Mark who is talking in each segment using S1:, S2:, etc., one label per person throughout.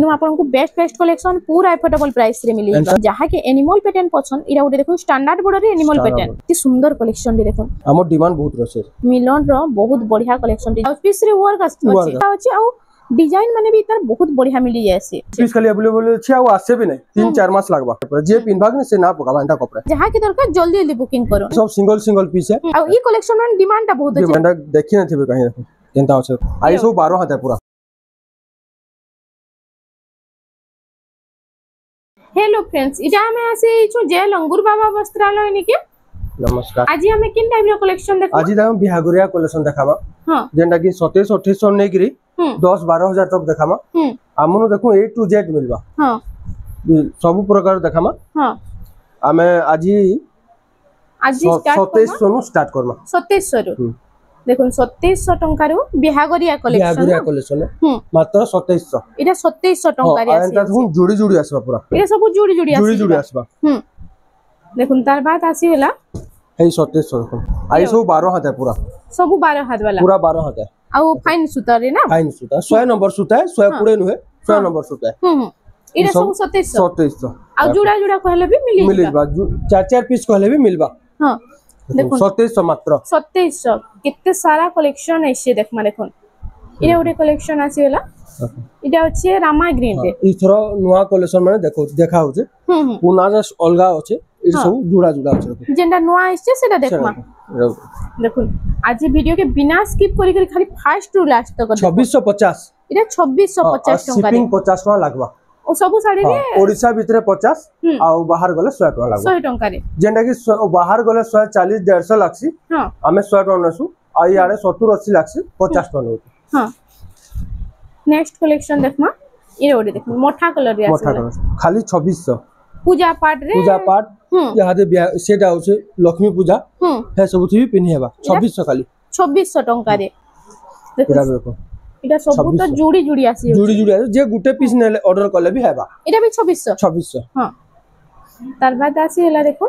S1: तेनु आपन को बेस्ट कलेक्शन पूरा अफोर्डेबल प्राइस रे मिली जहा के एनिमल पैटर्न पसंद इरा उडे देखो स्टैंडर्ड बॉर्डर रे एनिमल पैटर्न ती सुंदर कलेक्शन रे देखो
S2: हमर डिमांड बहुत रसे
S1: मिलन रो बहुत बढ़िया कलेक्शन रे पीस रे वर्क अछि आ डिजाइन माने भी तार बहुत बढ़िया मिली जायसे
S2: पीस खाली अवेलेबल अछि आ आसे भी नहीं 3-4 मास लागबा जे पिनभाग ने से ना पकाबा एटा कपड़ा
S1: जहा के दरकार जल्दी जल्दी बुकिंग करो
S2: सब सिंगल पीस है
S1: आ ई कलेक्शन में डिमांड ता बहुत अछि
S2: डिमांड देखि न थिबे कहीं केनता अछि आई सब 12 हाथ है पूरा।
S1: हेलो फ्रेंड्स इजा में आसे छु जेल अंगूर बाबा वस्त्रालय निके
S2: नमस्कार
S1: आज हमें किन टाइप रो कलेक्शन देखा
S2: आज हम बिहागुरिया कलेक्शन देखाबा
S1: हां
S2: जेंडा की 27-2800 नै गिरी 10-12 हजार तक देखामा हमनु देखु A to Z मिलबा हां सब प्रकार देखामा हां हमें आज 2700 नु स्टार्ट करमा 2700 रो
S1: देखो 2700 टंका रो बिहागुरिया
S2: कलेक्शन मात्र 2700
S1: इटा 2700 टंका रे आसी
S2: एटा जुड़ी आसबा पूरा
S1: इटा सब जुड़ी आसबा देखो तार बात आसी होला
S2: हे 2700 देखो आई सब 12 हाथ है पूरा
S1: सब 12 हाथ वाला
S2: पूरा 12 हाथ है
S1: आ फाइन सूता रे ना
S2: फाइन सूता 100 नंबर सूता है 100 पूरे नु है 100 नंबर सूता है
S1: इटा सब 2700 आ जुड़ा कहले भी
S2: मिलबा 4-4 पीस कहले भी मिलबा हां देखो 2700 मात्र
S1: 2700 कितने सारा कलेक्शन है से देखमा देखो इरे ओरे कलेक्शन आसीला इटा अछि रामा ग्रीन रे
S2: इथरो नुवा कलेक्शन माने देखा होचे पुना जस अलगा होचे इ सब जुड़ा होचे
S1: जेंडा नुवा आइछे सेटा देखमा देखो आज वीडियो के बिना स्किप करी करी खाली फर्स्ट टू लास्ट तक
S2: 2650
S1: इटा 2650 टका
S2: शिपिंग 50 टका लागबा
S1: ओ सब साड़ी रे
S2: ओडिसा भितरे 50 आ बाहर गले 100 टका लागबा
S1: 100 टका रे
S2: जेंडा की बाहर गले 140-150 लाक्सी हां हमें 100 टका नसु आ यारे 70-80 लाक्सी 50 टका नउ
S1: हां नेक्स्ट कलेक्शन देखमा इरे ओडे देखो मोठा कलर रे
S2: मोठा कलर खाली 2600
S1: पूजा पाठ
S2: यहां दे सेटा होचे लक्ष्मी पूजा हे सब थी पिनी हेबा 2600 खाली
S1: 2600 टंका रे
S2: देखो
S1: इटा सब तो जुड़ी आसी
S2: जुड़ी जे गुटे पीस नेले ऑर्डर करले भी हेबा
S1: इटा भी 2600 हां तार बाद आसी हला देखो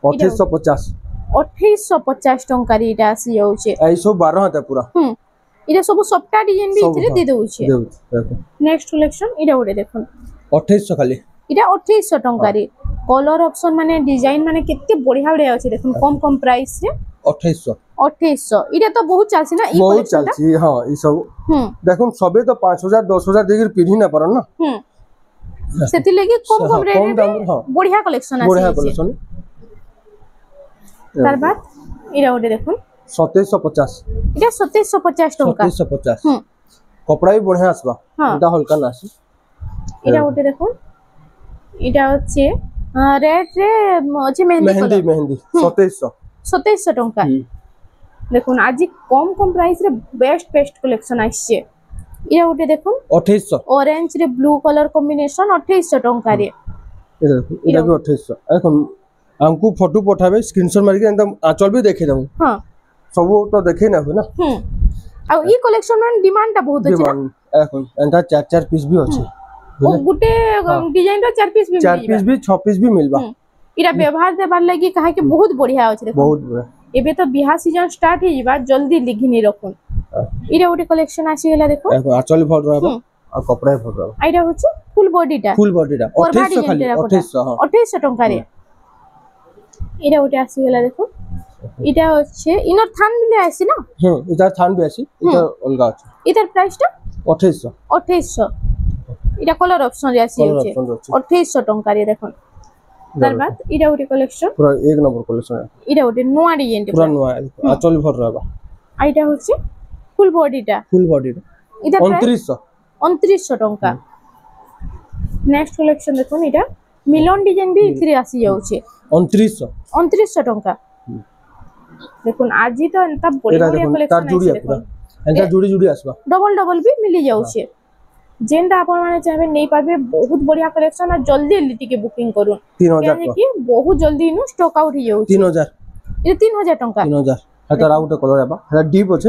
S2: 2850
S1: 2850 टंका रे इटा आसी होचे
S2: आई सब 12 हाथ पूरा
S1: इटा सब सॉफ्टा डिजाइन भी इतरे दे दोचे नेक्स्ट कलेक्शन इटा ओडे देखो
S2: 2800 खाली
S1: इटा 2800 टंका रे कलर ऑप्शन माने डिजाइन माने कितने बढ़िया अछि देखो कम प्राइस रे 2800 इटा तो बहुत चलसी ना ई
S2: बहुत चलसी हां ई सब देखो सबे तो 5000 10000 देकर पिन्ही ना परन ना सेति लेके कम रेट में बढ़िया कलेक्शन आसी तार बाद इरा ओडे देखो 2750
S1: इटा 2750 टंका
S2: 2750 कपड़ा भी बढ़िया आसबा इटा हल्का ना आसी
S1: इरा ओडे देखो इटा होचे रेट रे होचे
S2: मेहंदी 2700
S1: टंका देखो आज कम प्राइस रे बेस्ट कलेक्शन आइछे इरा ओटे देखो
S2: 2800
S1: ऑरेंज रे ब्लू कलर कॉम्बिनेशन 2800 टंका रे
S2: इरा भी 2800 देखो हमको फोटो पठाबे स्क्रीनशॉट मार के एकदम आंचल भी देखे दऊ हां सब तो देखे ना हो ना
S1: आ ई कलेक्शन में डिमांड ता बहुत अछि
S2: देखो एंटा 4-4 पीस भी अछि
S1: ओ गुटे डिजाइन रो 4 पीस भी
S2: 4 पीस भी 6 पीस भी मिलबा
S1: इरा व्यवहार देबार लागि कहा के बहुत बढ़िया अछि देखो
S2: बहुत बढ़िया
S1: एबे तो बिहा सीजन स्टार्ट हे जिबा जल्दी लिखिनी रखुन इरा ओटे कलेक्शन आसी गेला देखो
S2: आंचल भर रहबा आ कपड़ा भर रहबा
S1: आइरा होचे फुल बॉडीटा
S2: 2800 खाली
S1: 2800 टंका रे इरा ओटे आसी गेला देखो इटा होचे इनर थान मिले आसी ना
S2: इधर थान भी आसी इधर अलगा अछि
S1: इधर प्राइस ता 2800 इटा कलर ऑप्शन रे आसी होचे 2800 टंका रे देखो तार बाद इरा ओटे कलेक्शन
S2: पूरा एक नंबर कलेक्शन
S1: इरा ओटे नोआ डिजाइन
S2: पूरा नोआ आचल भर रहबा
S1: आइटा होचे फुल बॉडीटा इधर 2900 टंका नेक्स्ट कलेक्शन देखो इटा मिलन डिजाइन भी इथरे आसी जाउचे 2900 टंका देखो आज तो एंता बढ़िया कलेक्शन है देखो
S2: एंता जुड़ी आसबा
S1: डबल भी मिली जाउचे जेंटा आपण माने चाहे नहीं पाबे बहुत बढ़िया कलेक्शन है जल्दी टिके बुकिंग करू
S2: 3000
S1: कि बहुत जल्दी इनु स्टॉक आउट हो जाउचे
S2: 3000
S1: ये 3000 टंका
S2: 3000 हतर आउट कलर आबा हला डीप अछि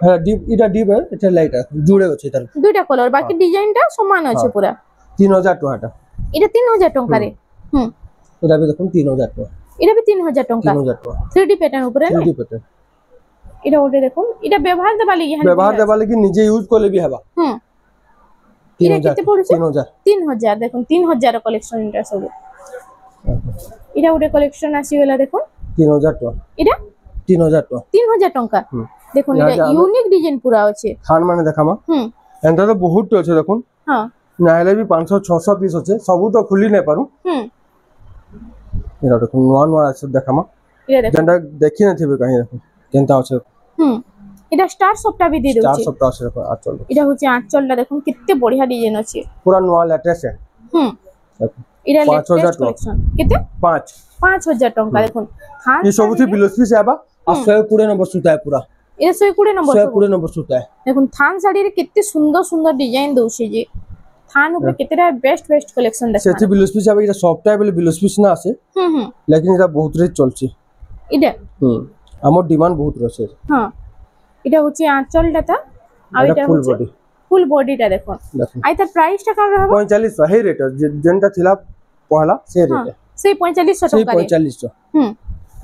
S2: हला डीप इटा डीप है एटा लाइट है जुड़े अछि तार
S1: दुटा कलर बाकी डिजाइन टा समान अछि पूरा
S2: 3000 टका
S1: इटा 3000 टंका रे
S2: इटा भी देखो 3000 टका
S1: इटा भी 3000 टंका 3D पैटर्न ऊपर है
S2: 3D पैटर्न
S1: इटा ओटे देखो इटा व्यवहार देबा लागि
S2: निजे यूज करले भी हेबा
S1: এটা কেতে পড়ছে
S2: 3000
S1: 3000 দেখুন 3000 কলেকশন এটা সব এটা ওটা কলেকশন আসি গলা দেখুন
S2: 3000 টাকা
S1: এটা
S2: 3000 টাকা
S1: 3000 টাকা দেখুন এটা ইউনিক ডিজাইন পুরা আছে
S2: থান মানে দেখামা এন্টা তো বহুত আছে দেখুন
S1: হ্যাঁ
S2: নাইলে भी 500 600 পিস আছে সবু তো খুলি নাই পারু এটা দেখুন নয়া নয়া আছে দেখামা
S1: এটা দেখুন
S2: যেটা দেখি না থিবে কাহি দেখুন কেনটা আছে
S1: এটা স্টার সবটা भी দিয়ে
S2: স্টার
S1: দেউছি
S2: সবটা আছে দেখুন আঁচল
S1: এটা হচ্ছে আঁচলটা দেখুন কেতে বঢ়িয়া ডিজাইন আছে
S2: পুরা নয়া লেটেস্ট है
S1: এটা
S2: 5000
S1: লেটেস্ট
S2: টাকা
S1: কালেকশন কেতে 5000 টাকা দেখুন হ্যাঁ
S2: ये सबुथि बिलोस्पी से आबा और 120 नंबर सूता है पूरा
S1: এটা 120 নম্বর
S2: 120 নম্বর সুতা
S1: দেখুন থান শাড়ির কেতে সুন্দর সুন্দর ডিজাইন দউছে যে থান উপরে কেতেটা বেস্ট বেস্ট কালেকশন দেখুন
S2: সেটি বিলোস্পি যাবে এটা সফট টাইপ বলে বিলোস্পি না আছে লেকিন এটা বহুত রেট চলছে
S1: এটা
S2: আমার ডিমান্ড বহুত রয়েছে
S1: হ্যাঁ এটা হচ্ছে আঁচলটা আর এটা
S2: ফুল
S1: হচ্ছে
S2: বডি
S1: ফুল বডিটা দেখুন আই তার প্রাইসটা কার হবে
S2: 4500 হে রেট যেটা ଥିଲା পহলা সে রেট
S1: সেই 4500 টাকা রে
S2: 4500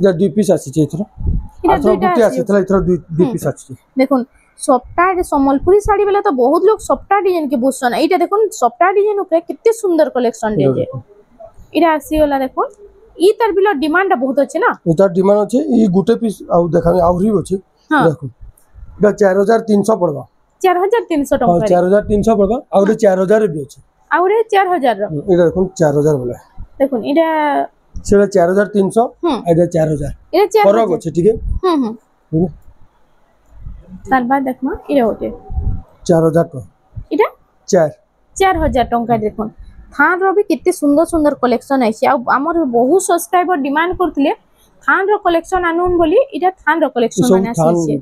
S2: যা দুই পিস আছে এথর
S1: এটা
S2: দুইটা
S1: দুইটা
S2: আছে এথর দুই পিস আছে
S1: দেখুন সফটা সম্বলপুরি শাড়ি বেলা তো বহুত লোক সফটা ডিজাইন কে বুঝছন এইটা দেখুন সফটা ডিজাইন উপরে কেতে সুন্দর কালেকশন দিয়েছে এটা আসিগলা দেখুন ই তার বিল ডিমান্ডটা বহুত আছে না
S2: এটার ডিমান্ড আছে ই গুটে পিস আউ দেখামি আউরি আছে দেখুন এটা 4300 পড়বা
S1: 4300 টাকা
S2: 4300 পড়বা আউরে 4000 বি আছে
S1: আউরে 4000
S2: এটা দেখুন 4000 বলে
S1: দেখুন এটা
S2: সেটা 4300 এটা 4000
S1: এটা 4000
S2: ফরক আছে ঠিক আছে
S1: তারপর দেখমা এটা ওটে
S2: 4000 টাকা
S1: এটা 4000 টাকা দেখুন থান রবি কেতে সুন্দর সুন্দর কালেকশন আইছে আর আমার বহু সাবস্ক্রাইবার ডিমান্ড করতিলে থান র কালেকশন আনুন বলি এটা থান র কালেকশন মানে আসছে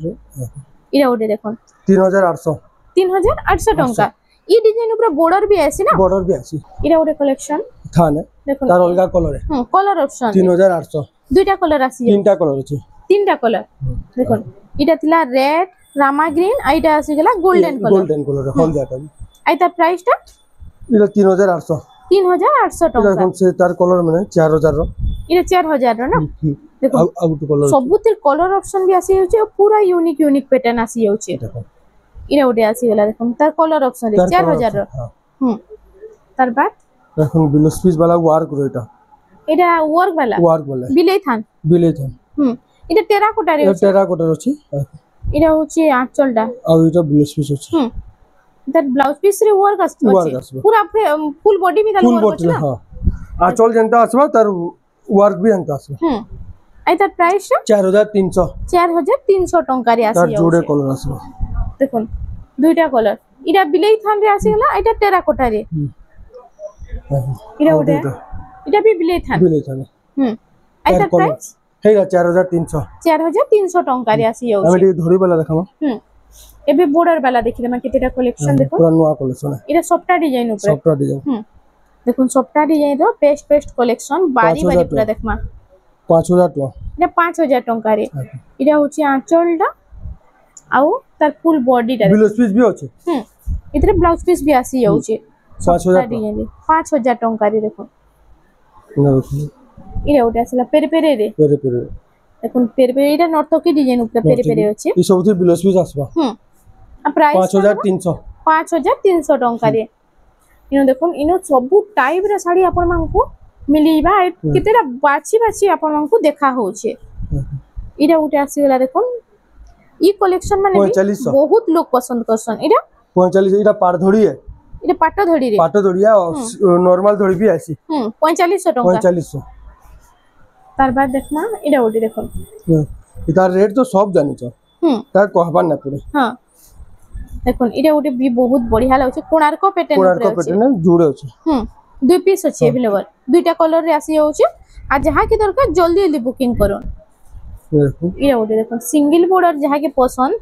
S1: এটা ওটে দেখুন 3800 টাকা এই ডিজাইন উপরে বর্ডার भी আছে না
S2: বর্ডার भी আছে
S1: এটা ওটে কালেকশন
S2: থান
S1: দেখুন
S2: তার অলগা কালার
S1: কালার অপশন
S2: 3800
S1: দুইটা কালার আছে
S2: তিনটা কালার আছে
S1: তিনটা কালার দেখুন এটা তিলা রেড রামা গ্রিন আইটা আছে গলা গোল্ডেন
S2: কালার হলদিয়াটা
S1: আই তার প্রাইসটা
S2: এটা 3800
S1: টাকা
S2: দেখুন সে তার কালার মানে 4000 র
S1: এটা 4000 র না দেখুন
S2: আউট কালার
S1: সবুতের কালার অপশন भी আসি হচ্ছে পুরা ইউনিক প্যাটার্ন আসি হচ্ছে এটা ওটে আসি গলা দেখুন তার কালার অপশন 4000 র তার বাদ
S2: এখন বিলোস্পিস वाला ওয়ার্ক করে
S1: এটা ওয়ার্ক वाला বিলেই থান এটা টেরাকোটা রে
S2: এটা টেরাকোটা আছে
S1: এটা হচ্ছে আঁচলটা
S2: আর এটা বিলোস্পিস আছে
S1: তার ব্লাউজ পিস রে ওয়ার্ক আছে পুরা ফুল বডি মি তার ওয়ার্ক আছে না
S2: हां আঁচল যেটা আসবে তার ওয়ার্ক भी যেটা আসবে
S1: আই তার প্রাইস 4300 টাকা রে আসি
S2: তার জোড়ে কালার আসবে
S1: দেখুন দুইটা কালার এটা বিলেই থান রে আসি গলা এটা টেরাকোটা রে এটা ওটা এটা भी বিলেই থান আই তার প্রাইস
S2: হেইরা 4300
S1: টাকা রে আসি যাচ্ছে
S2: আমি এই ধরি वाला দেখামা
S1: এবে বর্ডার वाला দেখিলে মানে কেতেটা কালেকশন দেখুন
S2: পুরা নয়া কালেকশন
S1: এটা সফটা ডিজাইন উপরে
S2: সফটা ডিজাইন
S1: দেখুন সফটা ডিজাইন র বেস্ট কালেকশন বাড়ি পুরা দেখমা
S2: 5000 টাকা
S1: এটা 5000 টাকা রে এটা হচ্ছে আঁচলটা আউ তার ফুল বডিটা
S2: ব্লাউজ পিস भी আছে
S1: এটারে ব্লাউজ পিস भी আসি যাচ্ছে
S2: 5000
S1: ডিজাইন 5000 টাকা রে দেখুন
S2: না দেখুন
S1: এটা ওটা আসলে পেরে রে দেখুন পেরে এটা নর্তকি ডিজাইন উপরে পেরে আছে
S2: এই সবুতে ব্লাউজ পিস আসবা
S1: আর প্রাইস
S2: 5300
S1: টাকা রে ইনো দেখুন ইনো সবু টাইপ রে শাড়ি আপন মানকু মিলিবা কেতেটা বাছি আপন মানকু দেখা হচ্ছে এটা উঠে আসি গলা দেখুন ই কালেকশন মানে বহুত লোক পছন্দ করছন এটা
S2: 45 এটা পার ধড়ি
S1: এটা পাটা ধড়ি রে
S2: পাটা ধড়িয়া নরমাল ধড়ি भी আছে
S1: 4500 টাকা
S2: 4500
S1: তার বাদ দেখনা এটা ওটি দেখুন
S2: এটার রেট তো সব জানিছ তার কহবার না পড়ে
S1: হ্যাঁ দেখুন এটা ওটি भी बहुत बढ़िया লাগছে কোণার্ক প্যাটার্ন
S2: জুড়ে আছে
S1: দুই পিস আছে अवेलेबल দুইটা কালার রে আসি যাচ্ছে আর যাহা কি দরকার জলদি বুকিং করুন এটা ওটি দেখুন সিঙ্গেল বর্ডার যাহা কি পছন্দ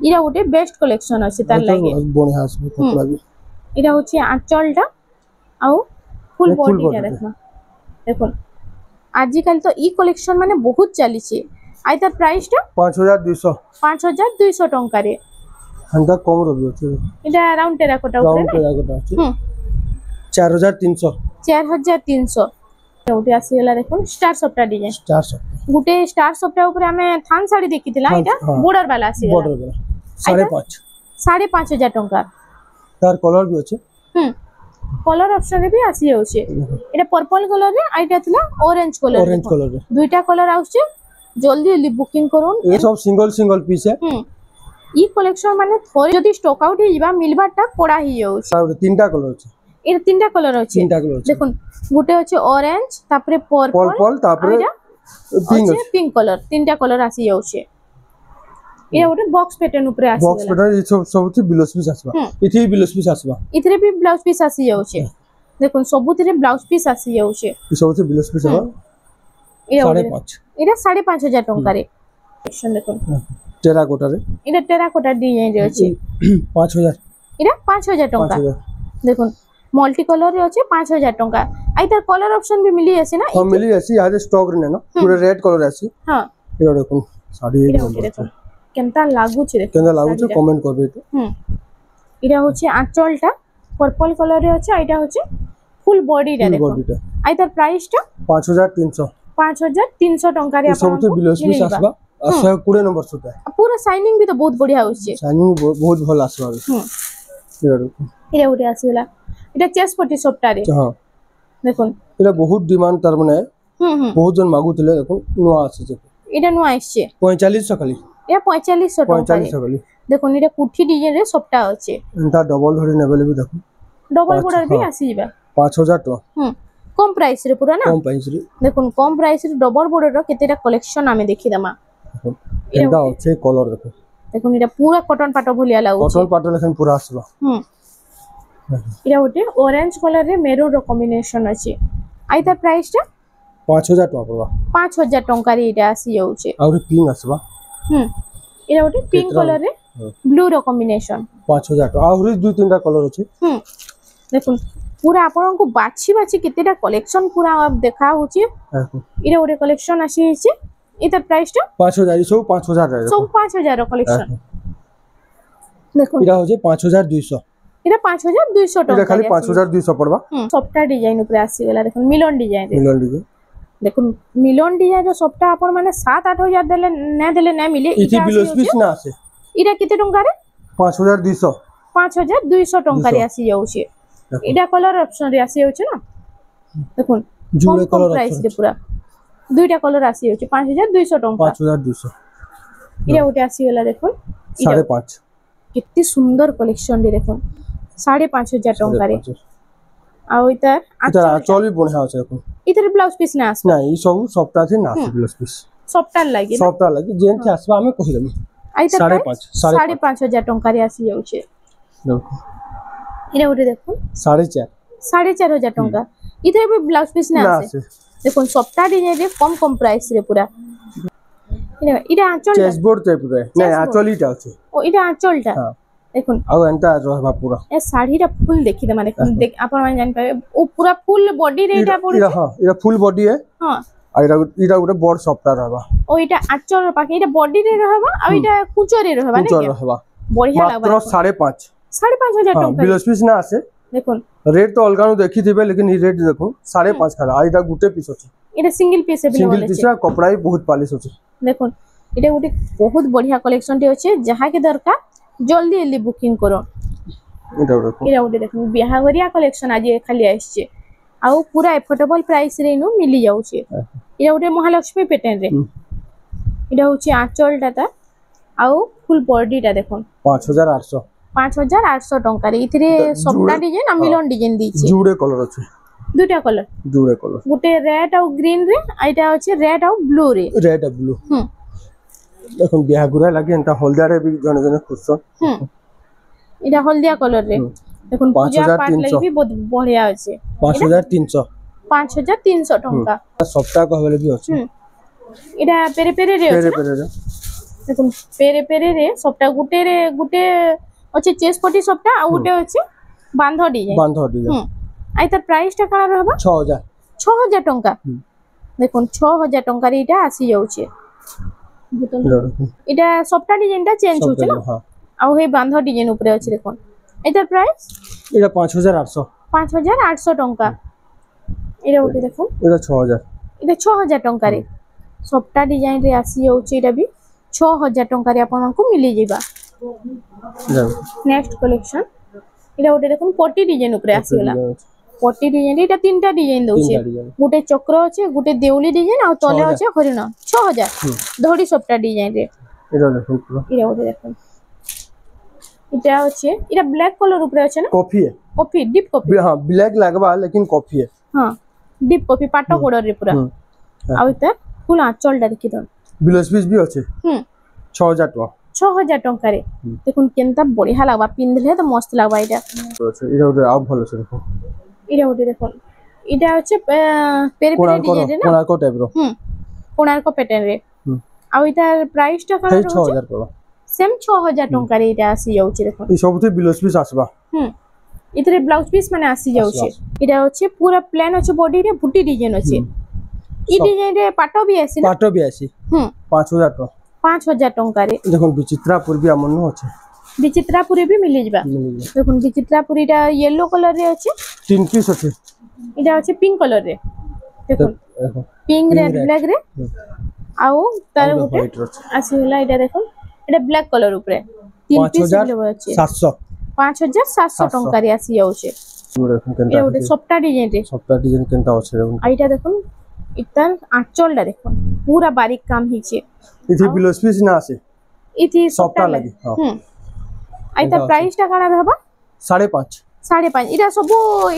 S1: এটা ওটি বেস্ট কালেকশন আছে তার লাগে
S2: বড়িয়া আসবে কপড়া भी
S1: এটা হচ্ছে আঁচলটা আউ ফুল বডিটা দেখুন আজকাল তো ই কালেকশন মানে বহুত চালিছে আই তার প্রাইসটা 5200 টাকা রে
S2: হান্ডা কম রবি আছে
S1: এটা রাউন্ড টেরাকোটা উপরে
S2: আছে 4300
S1: ওটি আসি গলা দেখুন স্টার সফটা ডিজাইন
S2: স্টার সফট
S1: গুটে স্টার সফটা উপরে আমি থান শাড়ি দেখিছিলাম এটা বর্ডার वाला আসি গলা
S2: বর্ডার वाला 5.5
S1: 5000 টাকা
S2: তার কালার भी আছে
S1: कलर ऑप्शन रे भी आसी जाउछे एटा पर्पल कलर रे आइटा थिला ऑरेंज कलर
S2: रे
S1: दुईटा कलर आउछे जल्दी जल्दी बुकिंग करून
S2: ये सब सिंगल सिंगल पीस है
S1: ई कलेक्शन माने थोड़ी जदी स्टॉक आउट ही जिबा मिलबाटा कोडा ही जाउछे
S2: और तीनटा कलर अछि
S1: ए तीनटा कलर अछि देखुन गुटे अछि ऑरेंज तापरे पर्पल
S2: तापरे
S1: पिंक कलर तीनटा कलर आसी जाउछे ए गोटे बॉक्स पैटर्न ऊपर आसी
S2: बॉक्स पैटर्न सब सब ब्लाउज पीस आसबा इथि ब्लाउज पीस आसबा
S1: इथरे भी ब्लाउज पीस आसी जाउछे देखुन सबुतिरे ब्लाउज पीस आसी जाउछे
S2: ई सबुति ब्लाउज पीस आबा 5.5
S1: एटा 5,500 टंका रे सेक्शन देखुन
S2: टेराकोटा रे
S1: एटा टेराकोटा डिजाइन रे अछि
S2: 5,000
S1: एटा 5,000 टंका देखुन मल्टी कलर रे अछि 5,000 टंका आइ तार कलर ऑप्शन भी मिली आसी ना
S2: हां मिली आसी यार स्टॉक रे ना पूरा रेड कलर आसी
S1: हां
S2: एटा देखुन साड़ी
S1: देखुन केनता लागु छे
S2: केनता लागु छे कमेंट करबे तो
S1: एटा होचे आंचलटा पर्पल कलर रे अछि एटा होचे फुल बॉडी रे देखो आइ तार प्राइस टा 5,300 टंका रे
S2: अपन सब ब्लाउज पीस आसबा 20 नंबर सुता
S1: पूरा शाइनिंग भी तो बहुत बढ़िया होचे
S2: शाइनिंग बहुत भल आसबा
S1: एटा उठे आसीला एटा चेस्ट पट्टी सबटा रे
S2: हां
S1: देखुन
S2: एटा बहुत डिमांड तार माने बहुत जन मागुतले देखुन नुआ आसी
S1: एटा नुआ आइछे
S2: 4500 खाली
S1: या 4500 टंका
S2: 4500 खाली
S1: देखुन एटा कुठी डिजाइन रे सबटा अछि
S2: एंता डबल धरि नेबेले भी देखुन
S1: डबल बॉर्डर भी आसी जिबा
S2: 5000 टका
S1: कम प्राइस रे पूरा ना
S2: कम प्राइस रे
S1: देखुन कम प्राइस रे डबल बॉर्डर रो केतेटा कलेक्शन आमे देखि दमा
S2: एंता अछि कलर देखो
S1: देखुन एटा पूरा कॉटन पाटो भलिया लागु
S2: कॉटन पाटो लेखन पूरा आसबा
S1: एटा होटे ऑरेंज कलर रे मेरून रो कॉम्बिनेशन अछि आइ तार प्राइस टा
S2: 5000 टका पड़बा
S1: 5000 टंका रे एटा आसी जाउछे
S2: और पिंक आसबा
S1: एटा होटे पिंक कलर रे ब्लू रो कॉम्बिनेशन
S2: 5000 टका और दु तीनटा कलर अछि
S1: देखुन पूरा आपन को बाछि बाछि केतेटा कलेक्शन पूरा देखा होछि एटा ओरे कलेक्शन आसी छै एतर प्राइस टा
S2: 5000 सब 5000 रे
S1: सब 5000 रो कलेक्शन देखुन
S2: एटा हो जे 5200
S1: एटा 5200 टका
S2: एटा खाली 5200 पड़बा
S1: सबटा डिजाइन ऊपर आसी गेला देखुन मिलन डिजाइन देखुन मिलन डिजाइन रो सबटा आपन माने 7-8000 देले ना मिले
S2: इति ब्लाउज पीस ना आसे
S1: एटा केते टंका रे
S2: 5200
S1: टंका रे आसी जाउ छै एटा कलर ऑप्शन रे आसी जाउ छै ना देखुन
S2: जुले कलर
S1: प्राइस रे पूरा दुईटा कलर आसी जाउ छै 5200 टंका
S2: 5200
S1: एटा उठे आसी गेला देखुन
S2: 5.5
S1: कितनी सुंदर कलेक्शन रे देखुन 5,500 टंका रे आ इतर
S2: आंचल भी बढ़िया আছে দেখুন
S1: इतर ब्लाउज पीस ना आस
S2: ना ई सब सप्ताह से ना ब्लाउज पीस सप्ताह लागी जेन के आसबा हमें कहि देबी 5.5
S1: टंका रे आसी जाउ छै इरे उठे देखुन 4,500 टंका इतर भी ब्लाउज पीस ना आसे देखुन सप्ताह डिजाइन रे कम प्राइस रे पूरा इरे आंचल
S2: चेस्ट बोर्ड टाइप रे ना आंचल इटा আছে
S1: ओ इरे आंचलटा देखुन
S2: आ एंता रहबा पूरा
S1: ए साड़ी रा फुल देखि दे माने देख आपन माने जान पाए ओ पूरा फुल बॉडी रे एटा पड़ी
S2: हां एटा फुल बॉडी है
S1: हां
S2: आ एटा गुटे बॉड सॉफ्टवेयर रहबा
S1: ओ एटा आचल पाके एटा बॉडी रे रहबा आ एटा कुचो रे रहबा ने
S2: कुचो रहबा
S1: बढ़िया लागबा
S2: मात्र 5.5
S1: टका
S2: ब्लाउज पीस ना आसे
S1: देखुन
S2: रेट तो अलगानु देखि थिबे लेकिन ई रेट देखो 5.5 खाला आ एटा गुटे पीस अछि
S1: एटा सिंगल पीस है
S2: सिंगल पीस कपड़ा ही बहुत पॉलिश अछि
S1: देखुन एटा गुटे बहुत बढ़िया कलेक्शन टे अछि जहा के दरकार जल्दी जल्दी बुकिंग करो एटा उठे देखुन बिहाघरिया कलेक्शन आज खाली आइछे आ पूरा एफोर्डेबल प्राइस रे नु मिली जाउ छे एटा उठे महालक्ष्मी पैटर्न रे एटा होची आंचलटा ता आ फुल बॉडीटा देखुन 5,800 टंका रे इथरे सबटा डिजाइन आ मिलन डिजाइन दीची
S2: जुड़े कलर अछि
S1: दुटा कलर गुटे रेड आ ग्रीन रे आइटा अछि रेड आ ब्लू रे
S2: रेड आ ब्लू देखुन बिहाघुरा लागि एंता हलदिया रे भी जने जने खुश
S1: इडा हल्दिया कलर रे देखुन पूजा पाठ लागि भी बहुत बढ़िया अछि 5,300 टंका
S2: सप्ताह कहबले भी अछि
S1: इडा पेरे पेरे रे देखुन पेरे पेरे रे सप्ताह गुटे अछि चेस्ट पट्टी सप्ताह आ गुटे अछि बांध डिजाइन आइ तर प्राइस टा कला रहबा 6,000 टंका देखुन 6,000 टंका रे इटा आसी जाउ छे इटा सप्ताह डिजाइन टा चेंज होछ ना आ हे बांध डिजाइन ऊपर अछि देखुन एतर प्राइस
S2: एटा 5,800
S1: टंका एटा उठे देखुन एटा 6,000 टंका रे सप्ताह डिजाइन रे आसी जाउ छे एटा भी 6,000 टंका रे आपन को मिली जेबा नेक्स्ट कलेक्शन এটা ওটা দেখুন পটি ডিজাইন উপরে আসিগলা পটি ডিজাইন এটা তিনটা ডিজাইন দউছে গুটে চক্র আছে গুটে দেউলি ডিজাইন আর তলে আছে হরিণ 6000 ধড়ি সবটা ডিজাইন রে
S2: এটা দেখুন পুরো
S1: এটা ওটা দেখুন এটা হচ্ছে এটা ব্ল্যাক কালার উপরে আছে না
S2: কফি
S1: কফি ডিপ কফি
S2: हां ब्लैक लगवा लेकिन कॉफी है
S1: हां ডিপ কফি পাটো বর্ডর রে পুরা আর এটা ফুল আঁচলটা দেখি দন
S2: ব্লাউজ পিস भी আছে 6000 টাকা
S1: 6000 টাকা রে দেখুন কেনতা বড়িয়া লাগবা পিনলে তো মস্ত লাগবা এটা
S2: এটা ওটা আপ ভালো আছে দেখো
S1: এটা ওটা দেখুন এটা হচ্ছে পেরে পেরে ডিজাইন না
S2: কোণার্ক টাইপ র
S1: কোণার্ক প্যাটার্ন রে আর এটার প্রাইসটা কত আছে
S2: 6000 টাকা
S1: সেম 6000 টাকা রে এটা আসি যাচ্ছে দেখুন
S2: এই সবতে ব্লাউজ পিস আসবা
S1: ইতরে ব্লাউজ পিস মানে আসি যাচ্ছে এটা হচ্ছে পুরো প্লেন আছে বডি রে বুটি ডিজাইন আছে এই ডিজাইন রে পাটো भी আছে না
S2: পাটো भी আছে 5000 টাকা
S1: 5000 টাকা রে
S2: দেখুন বিচিত্রাপুর भी আমন আছে
S1: বিচিত্রাপুরে भी মিলি যাবা দেখুন বিচিত্রাপুরিটা ইয়েলো কালার রে আছে
S2: তিন পিস আছে
S1: এটা হচ্ছে পিঙ্ক কালার রে দেখুন পিঙ্ক রেড ব্ল্যাক রে আও তার উপরে আসিলা এটা দেখুন এটা ব্ল্যাক কালার উপরে তিন পিস মিলবে আছে
S2: 5700
S1: টাকা রে আসি যাচ্ছে এটা ওটা সবটা ডিজাইন রে
S2: সবটা ডিজাইন কেনটা আছে দেখুন
S1: এইটা দেখুন ইতার আঁচলটা দেখুন পুরা বারিক কাম হিছে
S2: ইতি ব্লাউজ পিস না আছে
S1: ইতি সবটা লাগি আইতা প্রাইসটা কানা হবা
S2: 5.5
S1: 5.5 এটা সব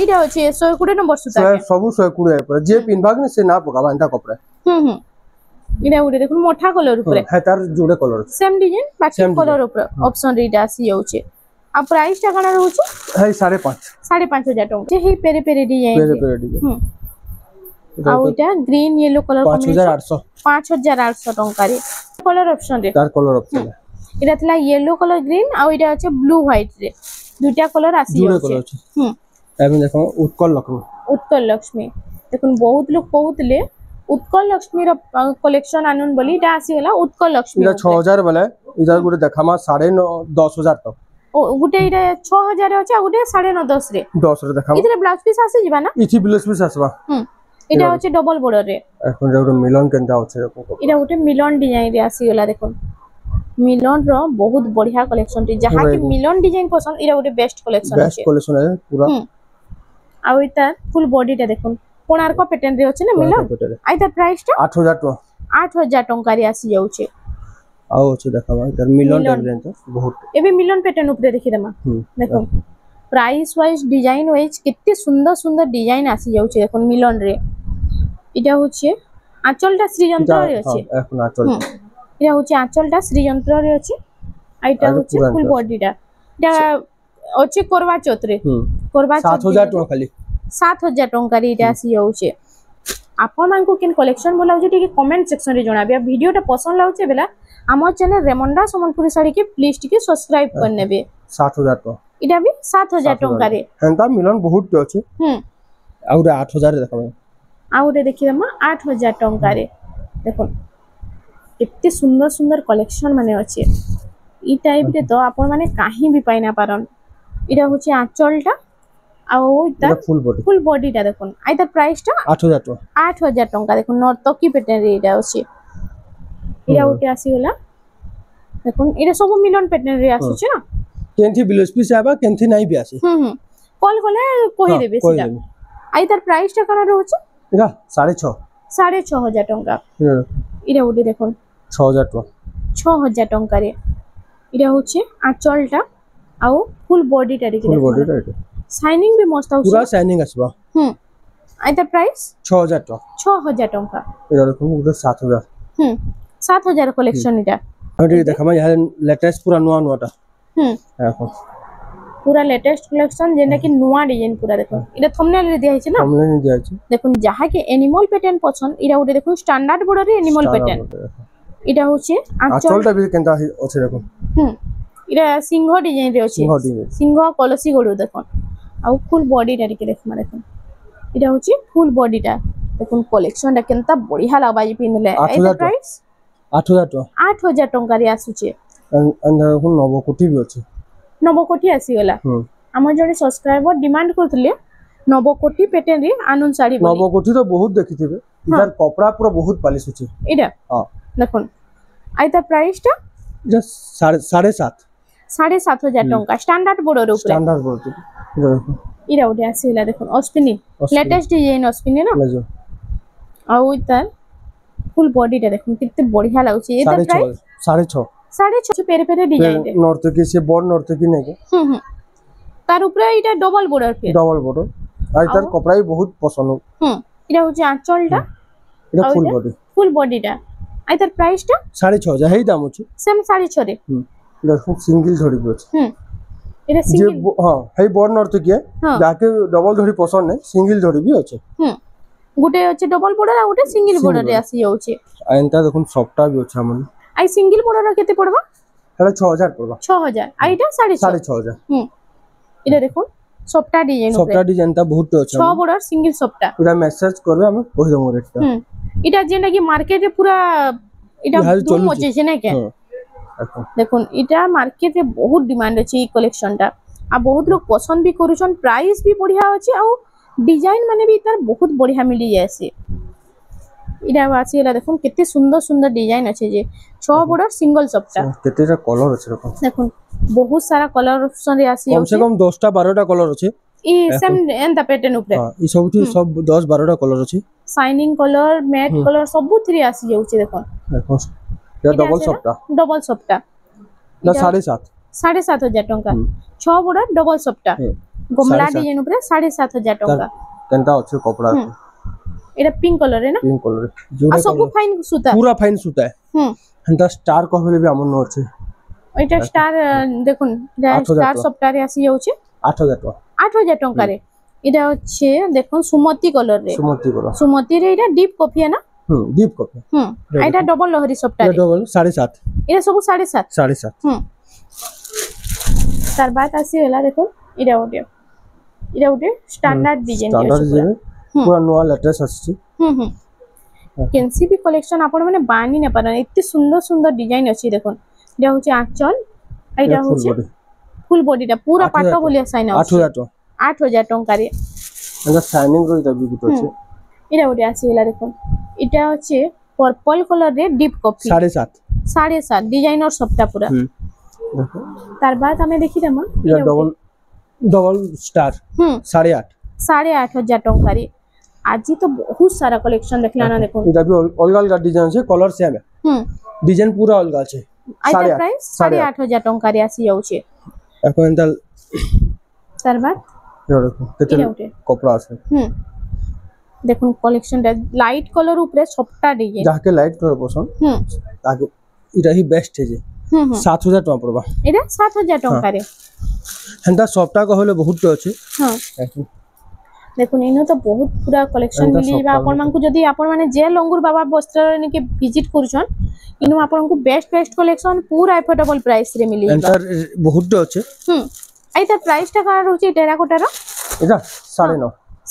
S1: এটা হচ্ছে 120 নম্বর সুতা
S2: সব 120 উপরে যে পিনবাগ না সে না পকাবা এটা কপড়া
S1: এটা উড়ে দেখুন মোটা কালার উপরে
S2: হ্যাঁ তার জোড়ে কালার
S1: সেম ডিজাইন বাকি কালার উপরে অপশন রেটা আসি যাচ্ছে আর প্রাইসটা কানা রহুছে
S2: হ্যাঁ 5.5
S1: টাকা এই পেরে পেরে ডিজাইন আর ওইটা গ্রিন ইয়েলো কালার 5800 টাকা রে কালার অপশন রে
S2: তার কালার অপশন
S1: এটা তলা ইয়েলো কালার গ্রিন আর ওইটা হচ্ছে ব্লু হোয়াইট রে দুইটা কালার আসি যাচ্ছে
S2: এবং দেখো উৎকল লক্ষ্মী
S1: দেখুন বহুত লোক কହୁଥିଲେ উৎকল লক্ষ্মীর কলেকশন আনুন বলি এটা আসি গলা উৎকল লক্ষ্মী
S2: এটা 6000 বলে ইদার গুড়ে দেখামা 9.5 টাকা
S1: ও গুটে এটা 6000 আছে আর গুটে 9.5 রে
S2: 10 রে দেখামা
S1: ইতরে ব্লাউজ পিস আসি যাবা না
S2: ইতি ব্লাউজ পিস আসবা
S1: এটা হচ্ছে ডবল বর্ডার রে
S2: এখন যেটা মিলন কেনটা আছে
S1: এটা গুটে মিলন ডিজাইন রে আসি গলা দেখুন মিলন র বহুত বঢ়িয়া কলেকশন টি যাহা কি মিলন ডিজাইন পছন্দ এটা গুটে বেস্ট কলেকশন আছে
S2: বেস্ট কলেকশন আছে পুরা
S1: আর এটা ফুল বডিটা দেখুন কোণার্ক প্যাটার্ন রে আছে না মিলন আইতা প্রাইসটা
S2: 8000 টাকা
S1: 8000 টাকা রে আসি যাচ্ছে
S2: আও আছে দেখাবা এটার মিলন ডিজাইন তো বহুত
S1: এবি মিলন প্যাটার্ন উপরে দেখি দেমা দেখুন প্রাইস ওয়াইজ ডিজাইন ওয়াইজ কেতে সুন্দর সুন্দর ডিজাইন আসি যাচ্ছে দেখুন মিলন রে এটা হচ্ছে আঁচলটা শ্রীযন্ত্র রে আছে
S2: এখন আঁচল
S1: এটা হচ্ছে আঁচলটা শ্রীযন্ত্র রে আছে আর এটা হচ্ছে ফুল বডিটা এটা হচ্ছে করবা চৌথ রে করবা
S2: 7000 টাকা খালি
S1: 7000 টাকা রে এটা আসি যাচ্ছে আপন মানকো কিন কলেকশন बोलाउ जे टिके कमेंट सेक्शन रे जणाबे वीडियोटा पसंद लाउचे बेला हमर चैनल रेमंडा समनपुरी साड़ी के प्लीज टिके सब्सक्राइब कर नेबे
S2: 7000 টাকা
S1: इटा भी 7000 টাকা रे
S2: एंता मिलन बहुत আছে आउरे 8000 रे देखाबे
S1: आउरे देखि दमा 8000 টাকা রে দেখুন এতে সুন্দর সুন্দর কালেকশন মানে আছে এই টাইপ রে তো আপন মানে কাহি भी পাই না পারন এটা হচ্ছে আঁচলটা আর ওইটা ফুল বডিটা দেখুন আইতার প্রাইসটা
S2: 8000 টাকা
S1: 8000 টাকা দেখুন নর্তকি প্যাটার্ন রে এটা আছে এটা ওটা আসি হলা দেখুন এটা সব মিলন প্যাটার্ন রে আসছে না
S2: কেনথি ব্লাউজ পিস আবা কেনথি নাই বি আসে
S1: কল গলে কই দেবে সেটা আইতার প্রাইসটা কানা রହୁছে
S2: এটা 6.5
S1: টাকা এটা ওটা দেখুন
S2: 6000 টাকা
S1: 6000 টাকা রে এটা হচ্ছে আঁচলটা আর ফুল বডিটা রে
S2: ফুল বডিটা এটা
S1: শাইনিং भी मस्त आउछ
S2: पूरा शाइनिंग আসবা
S1: আইতা প্রাইস
S2: 6000 টাকা
S1: 6000 টাকা
S2: এটা দেখুন পুরো 7000
S1: 7000 কালেকশন এটা
S2: আমি দেখামা ইহা লেটেস্ট পুরা নোয়া নোয়াটা এখন
S1: পুরা লেটেস্ট কালেকশন যেটা কি নোয়া ডিজাইন পুরা দেখুন এটা থাম্বনেল রে দেয়া আছে না
S2: থাম্বনেল দেয়া আছে
S1: দেখুন যাহা কি অ্যানিমাল প্যাটার্ন পছন্দ এটা ওটা দেখুন স্ট্যান্ডার্ড বর্ডারে অ্যানিমাল প্যাটার্ন এটা হচ্ছে
S2: আঁচলটা भी কেনটা আছে দেখুন
S1: এটা সিংহ ডিজাইন রে আছে সিংহ কলসি গড়ু দেখুন আর ফুল বডিটা রে দেখুন দেখুন এটা হচ্ছে ফুল বডিটা দেখুন কালেকশনটা কেনতা বঢ়িয়া লাগবা যে পিনলে এটা প্রাইস 8000 টাকা রে আসুছে
S2: अंदर দেখুন নবকোটি भी আছে
S1: নবকোটি আসি গলা আমার জনে সাবস্ক্রাইবার ডিমান্ড করতলে নবকোটি প্যাটার্ন রে আনুন শাড়ি বলি
S2: নবকোটি তো বহুত দেখিথিবে ইদার কপড়া পুরো বহুত পলিশ আছে
S1: এটা দেখুন আইতা প্রাইসটা
S2: জাস্ট 7.5
S1: 7,500 टंका स्टैंडर्ड बॉर्डर ऊपर
S2: स्टैंडर्ड बॉर्डर
S1: इरा उठे आसीला देखो अस्पिनी लेटेस्ट डिजाइन अस्पिनी ना आउ इतार फुल बॉडीटा देखो कितने बढ़िया लागुची ये तो प्राइस
S2: 6.5
S1: 6.5 पेरे पेरे डिजाइन रे
S2: नॉर्थ की से बोर्ड नॉर्थ की नहीं के
S1: तार ऊपर इटा डबल बॉर्डर फिर
S2: डबल बॉर्डर आ इतार कपड़ा भी बहुत पसंद
S1: इरा होची आंचलटा
S2: इटा फुल बॉडीटा
S1: आ इतार प्राइसटा
S2: 6.5 हेई दाम अछि
S1: सेम 6.5 रे
S2: देखो सिंगल धड़ी भी अछि
S1: इरा सिंगल
S2: हां हेई बोर्ड नॉर्थ की जाके डबल धड़ी पसंद नहीं सिंगल धड़ी भी अछि
S1: गुटे अछि डबल बॉर्डर आ गुटे सिंगल बॉर्डर रे आसी जाउछि
S2: आ एंता देखो सॉफ्टटा भी अछि हमन
S1: आई सिंगल बॉर्डर केते पड़बा
S2: एटा 6000 पड़बा
S1: 6000 आ इटा
S2: 6.5
S1: इरा देखो सॉफ्टटा डिजाइन
S2: ता बहुत अछि
S1: 6 बॉर्डर सिंगल सॉफ्टटा
S2: पूरा मैसेज करबे हम कहि दमु रेटटा
S1: इटा जेना कि मार्केट रे पूरा इटा धूम मचे छै नै के देखो इटा मार्केट रे बहुत डिमांड अछि कलेक्शन टा आ बहुत लोग पसंद भी करूछन प्राइस भी बढ़िया अछि आ डिजाइन माने भी तार बहुत बढ़िया मिली जायसी इडा आसीला देखो कितने सुंदर सुंदर डिजाइन अछि जे 6 बॉर्डर सिंगल सप्ता
S2: केतेटा कलर अछि
S1: देखो बहुत सारा कलर ऑप्शन रे आसी
S2: कम से कम 10टा 12टा कलर अछि
S1: ई सेम एंता पैटर्न ऊपर
S2: हां ई सब 10 12टा कलर अछि
S1: शाइनिंग कलर मैट कलर सब थ्री आसी जाउछि देखो
S2: ये डबल सप्ता ना 7.5
S1: टंका 6 बॉर्डर डबल सप्ता गमला डिजाइन ऊपर 7.5 टंका
S2: केनता अछि कपड़ा
S1: एटा पिंक कलर है ना
S2: पिंक कलर
S1: आ सब फाइन सूता
S2: पूरा फाइन सूता है हंता स्टार कहले भी हमन न अछि
S1: एटा स्टार देखुन स्टार सप्ता रे आसी जाउछि 8000 टंका रे इडा अछि देखुन सुमति कलर रे सुमति रे इडा डीप कॉफी है ना
S2: डीप कॉफी
S1: एटा डबल लहरी सप्ता रे
S2: डबल 7.5
S1: इडा सब 7.5 तार बात आसी होला देखो इडा उटे स्टैंडर्ड डिजाइन
S2: पूरा नवा लेटेस्ट अछि
S1: कैंसी भी कलेक्शन आपण माने बानी न पारन इत्ते सुंदर सुंदर डिजाइन अछि देखो एटा होचे आंचल एटा होचे फुल बॉडीटा पूरा पाटो बोलिया साइन अछि 8000 टंका रे
S2: एटा शाइनिंग रो इटा भी गुट अछि
S1: इडा उटे आसीला देखो इटा होचे पर्पल कलर रे डीप कॉफी 7.5 डिजाइनर सबटा पूरा
S2: देखो
S1: तार बाद हमें देखि देमा
S2: इटा डबल स्टार
S1: 8.5 टंका रे आज तो बहुत सारा कलेक्शन देखला ना देखो
S2: इटा भी अलग अलग डिजाइन छै कलर सेम है डिजाइन पूरा अलग छै
S1: आइटा प्राइस 8.5 टंका रे आसी जाउ छै
S2: এখন তাল
S1: তারবার
S2: দেখো কেতে কপড়া আছে
S1: দেখুন কালেকশনটা লাইট কালার উপরে সবটা ডিজাইন
S2: যাকে লাইট কালার পছন্দ তাকে এটা হি বেস্ট হে যে 7000 টাকা পড়বা
S1: এটা 7000 টাকা রে
S2: হেনটা সবটা কহলে বহুত আছে
S1: দেখুন ইনো তো বহুত পুরা কালেকশন মিলিবা আপন মানকু যদি আপন মানে যে লঙ্গুর বাবা বস্ত্রালয় নিকে ভিজিট করছন ইনো আপনকু বেস্ট কলেকশন পুরা এফোর্ডেবল প্রাইস রে মিলিবা
S2: এন্টার বহুত আছে
S1: আইতা প্রাইসটা কার রହୁଛି টেরাকোটার
S2: এটা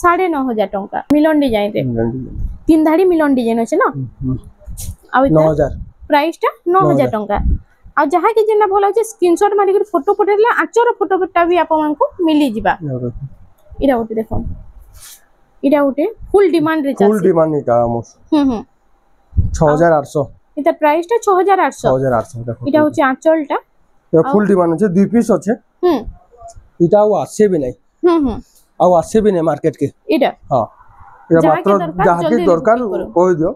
S2: 9.5
S1: ଟଙ୍କା ମିଲନ ଡିଜାଇନ ରେ ତିନ ଧାଡି ମିଲନ ଡିଜାଇନ ଅଛି ନା ଆଉ
S2: 9000
S1: ପ୍ରାଇସ ଟା 9000 ଟଙ୍କା ଆଉ ଯାହା କି ଯେନା ଭଲ ଅଛି ସ୍କ୍ରିनशॉट ମାରି କରି फोटो पठेला आचर फोटोटा भी आपन मानकु मिली जिबा इरा उटे देखो इरा उटे फुल डिमांड रे
S2: फुल डिमांड इटा हमस 6800
S1: इता प्राइस टा 6800
S2: देखो
S1: इटा होची आंचलटा
S2: ये फुल डिमांड আছে দুই পিস আছে इटा वो आसे भी नहीं आउ आसे भी नहीं मार्केट के
S1: इटा
S2: हां इटा मात्र जहां के दरकार कोइ दियो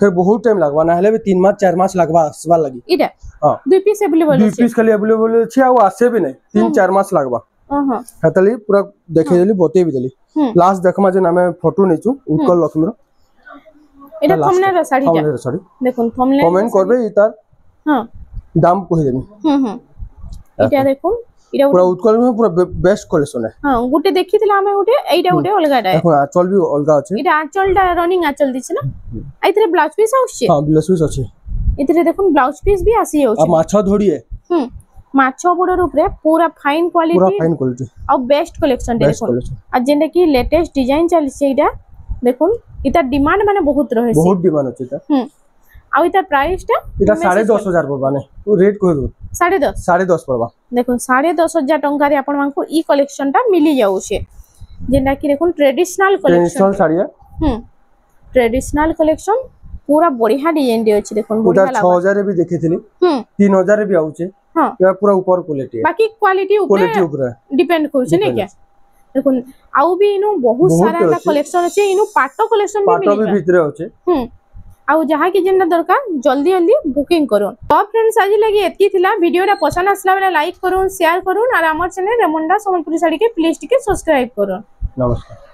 S2: फिर बहुत टाइम लगवा ना हले भी 3 मास 4 मास लगवा आसवा लगी
S1: इटा हां दुई पीस अवेलेबल
S2: दुई पीस खाली अवेलेबल छै आउ आसे भी नहीं 3-4 मास लगवा हां हतली पूरा देखे देली बते भी देली लास्ट देखमा जे नामे फोटो नेचू उत्कल लक्ष्मी
S1: इटा थंबनेल साड़ी देखुन थंबनेल
S2: कमेंट करबे इतार हां दाम कहि देबी इटा देखुन इटा पूरा उत्कल में पूरा बेस्ट कलेक्शन है
S1: हां गुटे देखिथिला हमें गुटे एटा गुटे अलगाटा है
S2: देखो आंचल भी अलगा अछि
S1: इटा आंचलटा रनिंग आंचल दिछ ना आइतरे ब्लाउज पीस आउछ
S2: हां ब्लाउज पीस अछि
S1: इतरे देखुन ब्लाउज पीस भी आसी जाउछ
S2: आ माछा धोड़ी है
S1: माछा बॉर्डर ऊपर पूरा फाइन क्वालिटी और बेस्ट कलेक्शन देखुन आ जेने की लेटेस्ट डिजाइन चली सेटा देखुन इता डिमांड माने बहुत रहे छै
S2: बहुत डिमांड अछि ता
S1: आ इता प्राइस टा
S2: इता 10500 पड़बा ने तो रेट कह दो 10.5 पड़बा
S1: देखुन 10500 टंका रे आपन मानकु ई कलेक्शन टा मिली जाउ छे जेना की देखुन ट्रेडिशनल कलेक्शन
S2: साड़ी है
S1: ट्रेडिशनल कलेक्शन पूरा बढ़िया डिजाइन दे अछि देखुन
S2: बढ़िया लाग 6000 रे भी देखिथिली 3000 रे भी आउ छे
S1: हां
S2: या पूरा ऊपर क्वालिटी
S1: बाकी क्वालिटी ऊपर डिपेंड करछ नै क्या देखुन आउ भी इनु बहुत सारा कलेक्शन अछि इनु पाटो कलेक्शन भी मिली
S2: पाटो भी भीतर अछि
S1: आउ जहाँ की जेनटा दरकार जल्दी जल्दी बुकिंग करूँ। तो फ्रेंड्स आज लगी एतकी थिला वीडियोटा पसंद आसला बेले लाइक करूँ शेयर करूँ और हमर चैनल रेमुंडा संबलपुरी साड़ी के प्लीज टिके सब्सक्राइब करूँ।
S2: नमस्कार।